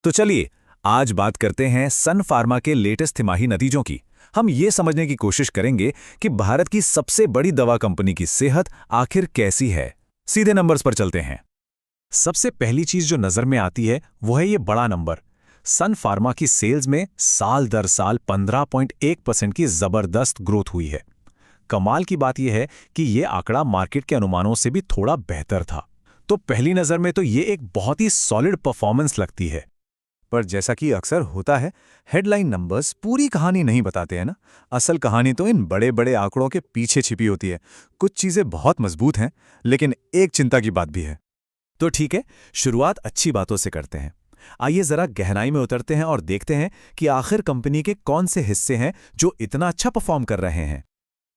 तो चलिए आज बात करते हैं सन फार्मा के लेटेस्ट तिमाही नतीजों की। हम ये समझने की कोशिश करेंगे कि भारत की सबसे बड़ी दवा कंपनी की सेहत आखिर कैसी है। सीधे नंबर्स पर चलते हैं। सबसे पहली चीज जो नजर में आती है वो है ये बड़ा नंबर। सन फार्मा की सेल्स में साल दर साल 15.1% की जबरदस्त ग्रोथ हुई है। कमाल की बात यह है कि ये आंकड़ा मार्केट के अनुमानों से भी थोड़ा बेहतर था। तो पहली नजर में तो ये एक बहुत ही सॉलिड परफॉर्मेंस लगती है। पर जैसा कि अक्सर होता है, हेडलाइन नंबर्स पूरी कहानी नहीं बताते हैं ना। असल कहानी तो इन बड़े बड़े आंकड़ों के पीछे छिपी होती है। कुछ चीजें बहुत मजबूत हैं, लेकिन एक चिंता की बात भी है। तो ठीक है, शुरुआत अच्छी बातों से करते हैं। आइए जरा गहराई में उतरते हैं और देखते हैं कि आखिर कंपनी के कौन से हिस्से हैं जो इतना अच्छा परफॉर्म कर रहे हैं।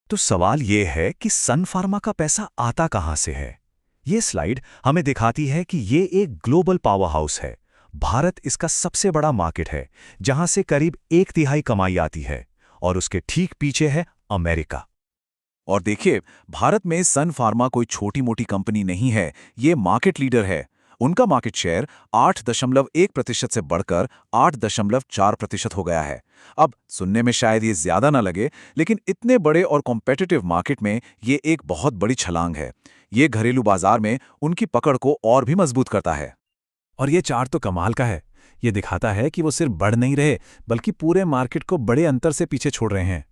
तो सवाल ये है कि सन फार्मा का पैसा आता कहां से है। ये स्लाइड हमें दिखाती है कि ये एक ग्लोबल पावर हाउस है। भारत इसका सबसे बड़ा मार्केट है, जहां से करीब 1/3 कमाई आती है, और उसके ठीक पीछे है अमेरिका। और देखिए, भारत में सन फार्मा कोई छोटी मोटी कंपनी नहीं है, ये मार्केट लीडर है। उनका मार्केट शेयर 8.1% से बढ़कर 8.4% हो गया है। अब सुनने में शायद ये ज्यादा ना लगे, लेकिन इतने बड़े और कॉम्पिटिटिव मार्केट में ये एक बहुत बड़ी छलांग है। ये घरेलू बाजार में उनकी पकड़ को और भी मजबूत करता है। और ये चार्ट तो कमाल का है। ये दिखाता है कि वो सिर्फ बढ़ नहीं रहे, बल्कि पूरे मार्केट को बड़े अंतर से पीछे छोड़ रहे हैं।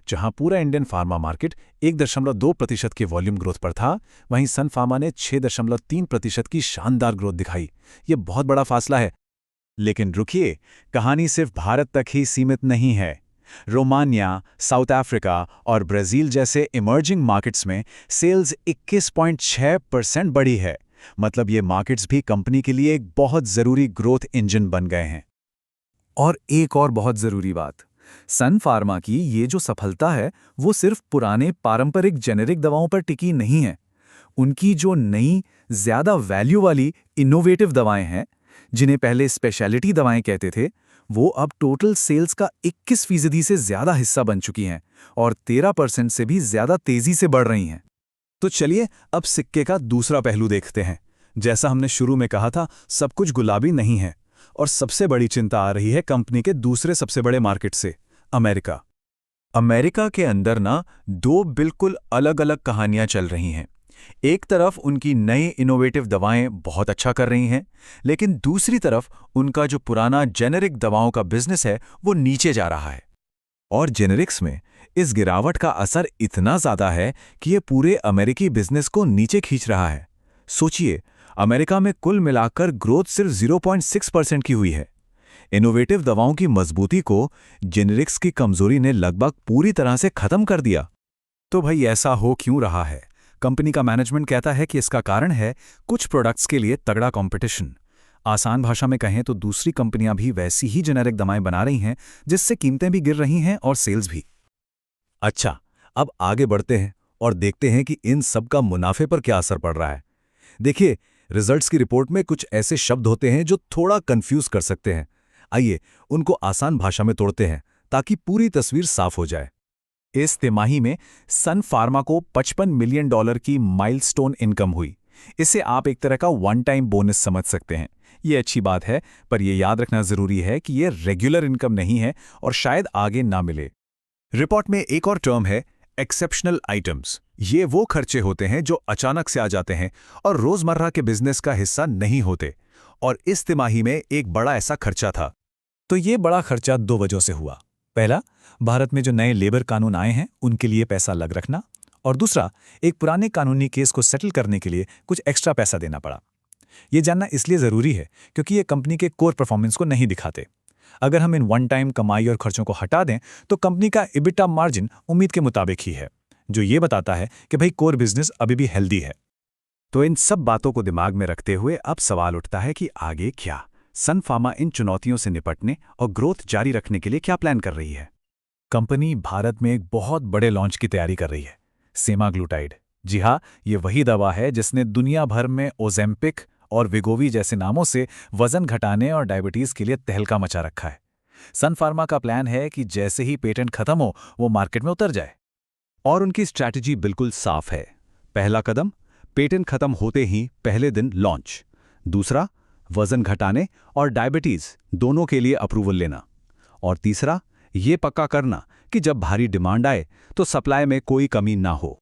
जहां पूरा इंडियन फार्मा मार्केट 1.2% के वॉल्यूम ग्रोथ पर था, वहीं सन फार्मा ने 6.3% की शानदार ग्रोथ दिखाई। ये बहुत बड़ा फासला है। लेकिन रुकिए, कहानी सिर्फ भारत तक ही सीमित नहीं है। रोमानिया, साउथ अफ्रीका और ब्राजील जैसे इमर्जिंग मार्केट्स में सेल्स 21.6% बढ़ी है। मतलब ये मार्केट्स भी कंपनी के लिए एक बहुत जरूरी ग्रोथ इंजन बन गए हैं। और एक और बहुत जरूरी बात, सन फार्मा की ये जो सफलता है वो सिर्फ पुराने पारंपरिक जेनेरिक दवाओं पर टिकी नहीं है। उनकी जो नई, ज्यादा वैल्यू वाली इनोवेटिव दवाएं हैं, जिन्हें पहले स्पेशलिटी दवाएं कहते थे, वो अब टोटल सेल्स का 21% से ज्यादा हिस्सा बन चुकी हैं और 13% से भी ज्यादा तेजी से बढ़ रही हैं। तो चलिए अब सिक्के का दूसरा पहलू देखते हैं। जैसा हमने शुरू में कहा था, सब कुछ गुलाबी नहीं है। और सबसे बड़ी चिंता आ रही है कंपनी के दूसरे सबसे बड़े मार्केट से, अमेरिका। अमेरिका के अंदर ना दो बिल्कुल अलग अलग कहानियां चल रही हैं। एक तरफ उनकी नई इनोवेटिव दवाएं बहुत अच्छा कर रही हैं, लेकिन दूसरी तरफ उनका जो पुराना जेनेरिक दवाओं का बिजनेस है वो नीचे जा रहा है। और जेनेरिक्स में इस गिरावट का असर इतना ज्यादा है कि ये पूरे अमेरिकी बिजनेस को नीचे खींच रहा है। सोचिए, अमेरिका में कुल मिलाकर ग्रोथ सिर्फ 0.6% की हुई है। इनोवेटिव दवाओं की मजबूती को जेनेरिक्स की कमजोरी ने लगभग पूरी तरह से खत्म कर दिया। तो भाई ऐसा हो क्यों रहा है? कंपनी का मैनेजमेंट कहता है कि इसका कारण है कुछ प्रोडक्ट्स के लिए तगड़ा कंपटीशन। आसान भाषा में कहें तो दूसरी कंपनियां भी वैसी ही जेनेरिक दवाएं बना रही हैं, जिससे कीमतें भी गिर रही हैं और सेल्स भी। अच्छा, अब आगे बढ़ते हैं और देखते हैं कि इन सब का मुनाफे पर क्या असर पड़ रहा है। देखिए, रिजल्ट्स की रिपोर्ट में कुछ ऐसे शब्द होते हैं जो थोड़ा कंफ्यूज कर सकते हैं। आइए उनको आसान भाषा में तोड़ते हैं ताकि पूरी तस्वीर साफ हो जाए। इस तिमाही में सन फार्मा को $55 मिलियन की माइलस्टोन इनकम हुई। इसे आप एक तरह का वन टाइम बोनस समझ सकते हैं। ये अच्छी बात है, पर यह याद रखना जरूरी है कि यह रेगुलर इनकम नहीं है और शायद आगे ना मिले। रिपोर्ट में एक और टर्म है एक्सेप्शनल आइटम्स। ये वो खर्चे होते हैं जो अचानक से आ जाते हैं और रोजमर्रा के बिजनेस का हिस्सा नहीं होते। और इस तिमाही में एक बड़ा ऐसा खर्चा था। तो ये बड़ा खर्चा दो वजहों से हुआ। पहला, भारत में जो नए लेबर कानून आए हैं उनके लिए पैसा लग रखना, और दूसरा, एक पुराने कानूनी केस को सेटल करने के लिए कुछ एक्स्ट्रा पैसा देना पड़ा। ये जानना इसलिए जरूरी है क्योंकि ये कंपनी के कोर परफॉर्मेंस को नहीं दिखाते। अगर हम इन वन टाइम कमाई और खर्चों को हटा दें तो कंपनी का इबिटा मार्जिन उम्मीद के मुताबिक ही है, जो ये बताता है कि भाई कोर बिजनेस अभी भी हेल्दी है। तो इन सब बातों को दिमाग में रखते हुए अब सवाल उठता है कि आगे क्या? सन फार्मा इन चुनौतियों से निपटने और ग्रोथ जारी रखने के लिए क्या प्लान कर रही है? कंपनी भारत में एक बहुत बड़े लॉन्च की तैयारी कर रही है, सेमाग्लूटाइड। जी हाँ, ये वही दवा है जिसने दुनिया भर में ओजेम्पिक और विगोवी जैसे नामों से वजन घटाने और डायबिटीज के लिए तहलका मचा रखा है। सन फार्मा का प्लान है कि जैसे ही पेटेंट खत्म हो वो मार्केट में उतर जाए। और उनकी स्ट्रैटेजी बिल्कुल साफ है। पहला कदम, पेटेंट खत्म होते ही पहले दिन लॉन्च। दूसरा, वजन घटाने और डायबिटीज दोनों के लिए अप्रूवल लेना। और तीसरा, ये पक्का करना कि जब भारी डिमांड आए तो सप्लाई में कोई कमी ना हो।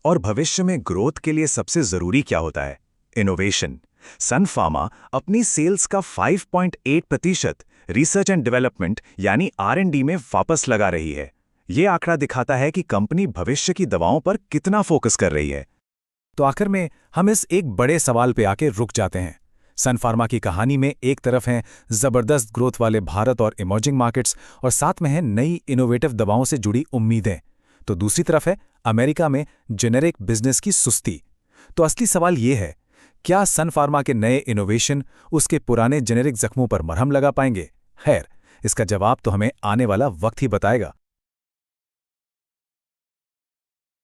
और भविष्य में ग्रोथ के लिए सबसे जरूरी क्या होता है? इनोवेशन। सन फार्मा अपनी सेल्स का 5.8% रिसर्च एंड डेवलपमेंट यानी R&D में वापस लगा रही है। ये आंकड़ा दिखाता है कि कंपनी भविष्य की दवाओं पर कितना फोकस कर रही है। तो आखिर में हम इस एक बड़े सवाल पे आके रुक जाते हैं। सन फार्मा की कहानी में एक तरफ है जबरदस्त ग्रोथ वाले भारत और इमर्जिंग मार्केट्स, और साथ में है नई इनोवेटिव दवाओं से जुड़ी उम्मीदें। तो दूसरी तरफ है अमेरिका में जेनेरिक बिजनेस की सुस्ती। तो असली सवाल ये है, क्या सन फार्मा के नए इनोवेशन उसके पुराने जेनेरिक जख्मों पर मरहम लगा पाएंगे? खैर, इसका जवाब तो हमें आने वाला वक्त ही बताएगा।